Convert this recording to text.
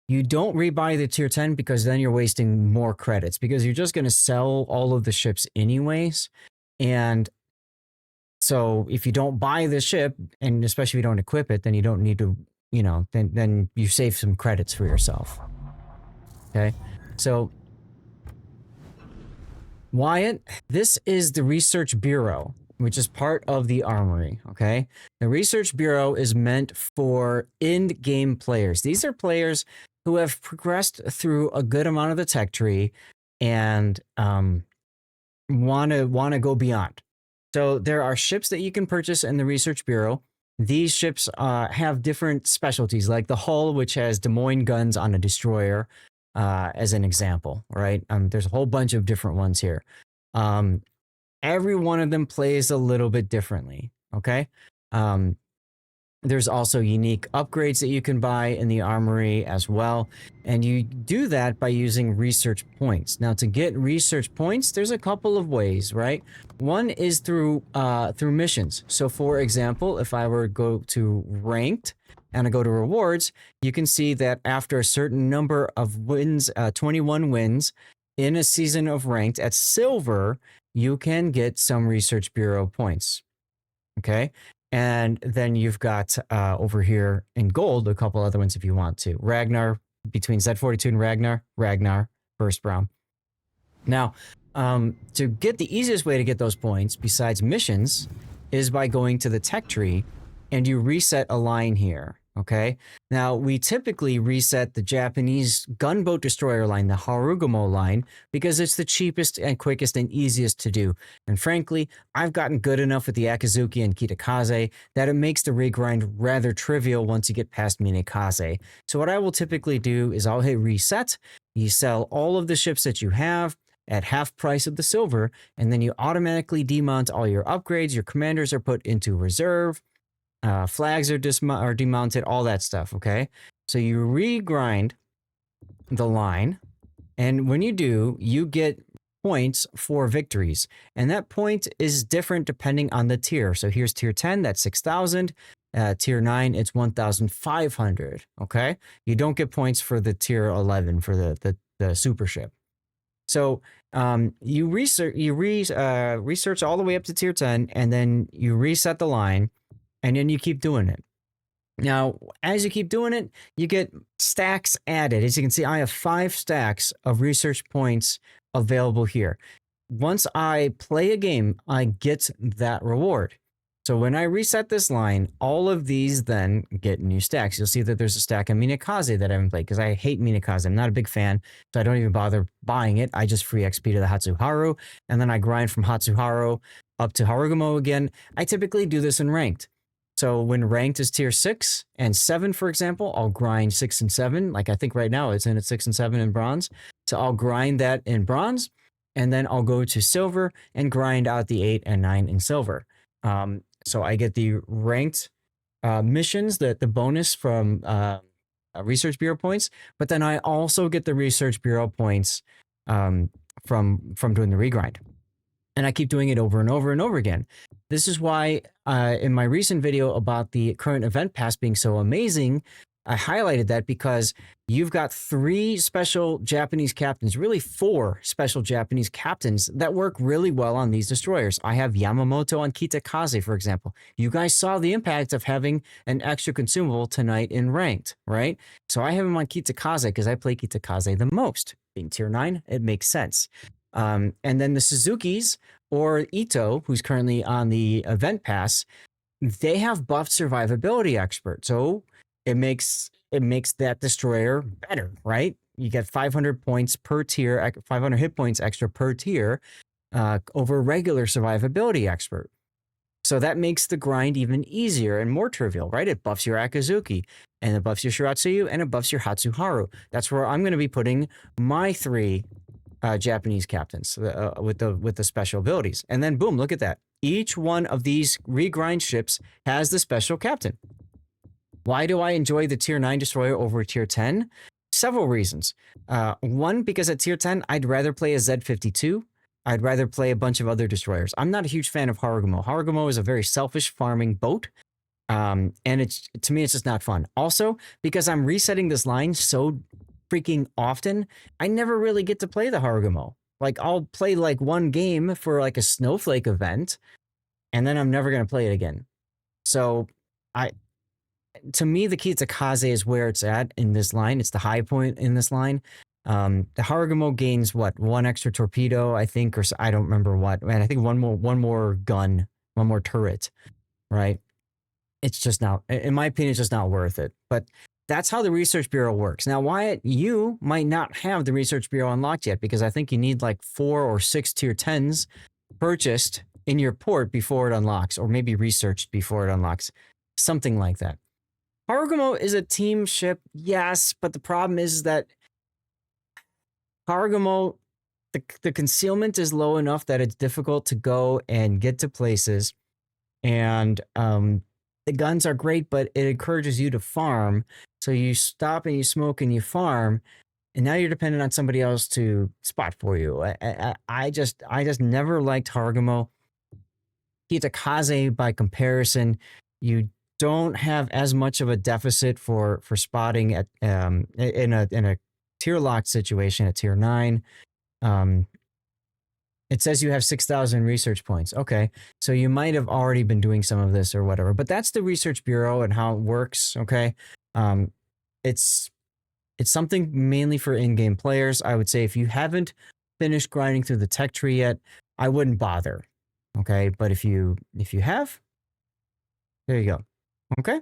You don't rebuy the tier 10 because then you're wasting more credits because you're just going to sell all of the ships anyways. And so if you don't buy the ship, and especially if you don't equip it, then you don't need to, you know, then you save some credits for yourself. Okay. So Wyatt, this is the Research Bureau, which is part of the Armory, okay? The Research Bureau is meant for in-game players. These are players who have progressed through a good amount of the tech tree and want to go beyond. So there are ships that you can purchase in the Research Bureau. These ships have different specialties, like the hull, which has Des Moines guns on a destroyer, as an example, right? There's a whole bunch of different ones here. Every one of them plays a little bit differently, okay? There's also unique upgrades that you can buy in the Armory as well. And you do that by using research points. Now, to get research points, there's a couple of ways, right? One is through missions. So, for example, if I were to go to ranked and I go to rewards, you can see that after a certain number of wins, 21 wins in a season of ranked at silver, you can get some Research Bureau points, okay? And then you've got over here in gold, a couple other ones if you want to. Ragnar, between Z42 and Ragnar, first brown. Now, to get the easiest way to get those points, besides missions, is by going to the tech tree and you reset a line here, okay? Now, we typically reset the Japanese gunboat destroyer line, the Harugumo line, because it's the cheapest and quickest and easiest to do. And frankly, I've gotten good enough with the Akizuki and Kitakaze that it makes the regrind rather trivial once you get past Minekaze. So what I will typically do is I'll hit reset, you sell all of the ships that you have at half price of the silver, and then you automatically demount all your upgrades, your commanders are put into reserve, flags are demounted, all that stuff, okay? So you regrind the line, and when you do, you get points for victories. And that point is different depending on the tier. So here's tier 10, that's 6,000. Tier 9, it's 1,500, okay? You don't get points for the tier 11 for the super ship. So you research all the way up to tier 10, and then you reset the line, and then you keep doing it. Now, as you keep doing it, you get stacks added. As you can see, I have 5 stacks of research points available here. Once I play a game, I get that reward. So when I reset this line, all of these then get new stacks. You'll see that there's a stack of Minekaze that I haven't played because I hate Minekaze. I'm not a big fan, so I don't even bother buying it. I just free XP to the Hatsuharu, and then I grind from Hatsuharu up to Harugumo again. I typically do this in ranked. So when ranked is tier 6 and 7, for example, I'll grind 6 and 7. Like I think right now it's in at 6 and 7 in bronze. So I'll grind that in bronze, and then I'll go to silver and grind out the 8 and 9 in silver. So I get the ranked missions, the bonus from Research Bureau points, but then I also get the Research Bureau points from doing the regrind. And I keep doing it over and over and over again. This is why in my recent video about the current event pass being so amazing, I highlighted that because you've got 3 special Japanese captains, really 4 special Japanese captains that work really well on these destroyers. I have Yamamoto and Kitakaze, for example. You guys saw the impact of having an extra consumable tonight in ranked, right? So I have him on Kitakaze because I play Kitakaze the most. Being tier 9, it makes sense. And then the Suzukis or Ito, who's currently on the event pass, they have buffed survivability expert. So it makes that destroyer better, right? You get 500 points per tier, 500 hit points extra per tier over regular survivability expert. So that makes the grind even easier and more trivial, right? It buffs your Akizuki, and it buffs your Shiratsuyu, and it buffs your Hatsuharu. That's where I'm going to be putting my 3 Japanese captains with the special abilities. And then boom, look at that. Each one of these regrind ships has the special captain. Why do I enjoy the tier 9 destroyer over tier 10? Several reasons. One, because at tier 10, I'd rather play a Z52. I'd rather play a bunch of other destroyers. I'm not a huge fan of Harugumo. Harugumo is a very selfish farming boat. And to me, it's just not fun. Also, because I'm resetting this line so freaking often, I never really get to play the Harugumo. Like I'll play like one game for like a snowflake event, and then I'm never gonna play it again. So I to me, the Kitsakaze is where it's at in this line. It's the high point in this line. The Harugumo gains what, one extra torpedo, I think, or I don't remember what. And I think one more gun, one more turret, right? It's just not, in my opinion, it's just not worth it. But that's how the Research Bureau works. Now, Wyatt, you might not have the Research Bureau unlocked yet because I think you need like 4 or 6 tier 10s purchased in your port before it unlocks, or maybe researched before it unlocks, something like that. Harugumo is a team ship, yes, but the problem is that Harugumo, the concealment is low enough that it's difficult to go and get to places, and the guns are great, but it encourages you to farm. So you stop and you smoke and you farm, and now you're dependent on somebody else to spot for you. I just never liked Harugumo. Kitakaze, by comparison, you don't have as much of a deficit for spotting at in a tier locked situation at tier 9. It says you have 6,000 research points. Okay, so you might have already been doing some of this or whatever, but that's the Research Bureau and how it works. Okay, it's something mainly for in-game players. I would say if you haven't finished grinding through the tech tree yet, I wouldn't bother. Okay, but if you have, there you go. Okay.